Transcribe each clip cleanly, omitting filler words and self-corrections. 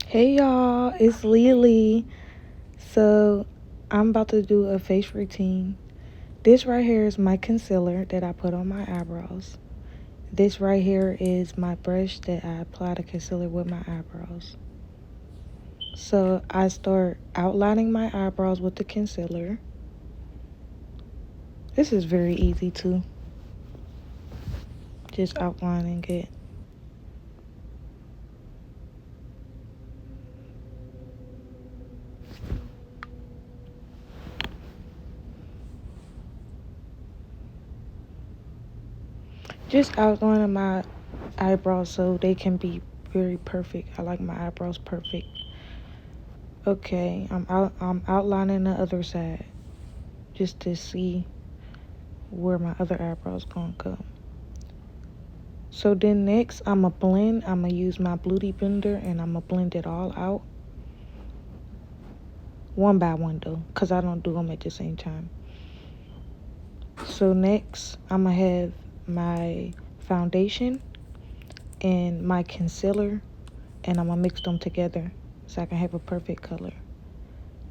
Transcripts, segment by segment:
Hey y'all, it's Lily. So I'm about to do a face routine. This right here is my concealer that I put on my eyebrows. This right here is my brush that I apply the concealer with my eyebrows. So I start outlining my eyebrows with the concealer. This is very easy too. Just outlining it. Just outlining my eyebrows so they can be very perfect. I like my eyebrows perfect. Okay, I'm outlining the other side just to see where my other eyebrows gonna go. So then next I'ma blend. I'ma use my Beauty Blender and I'ma blend it all out. One by one though, cause I don't do them at the same time. So next I'ma have my foundation and my concealer and I'ma mix them together so I can have a perfect color.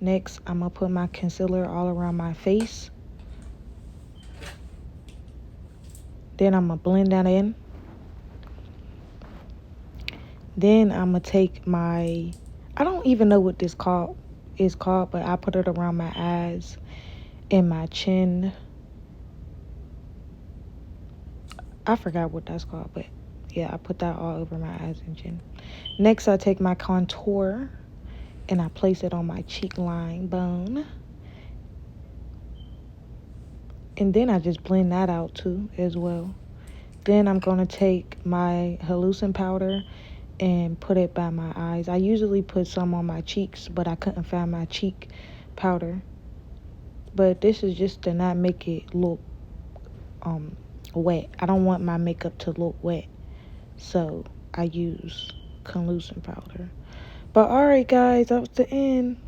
Next I'ma put my concealer all around my face. Then I'ma blend that in. Then I'm gonna take my, I don't even know what this is called, but I put it around my eyes and my chin. I forgot what that's called, but yeah, I put that all over my eyes and chin. Next, I take my contour and I place it on my cheek line bone. And then I just blend that out too as well. Then I'm gonna take my hallucin powder and put it by my eyes. I usually put some on my cheeks, but I couldn't find my cheek powder. But this is just to not make it look wet. I don't want my makeup to look wet, so I use conlucent powder. But alright guys, that was the end.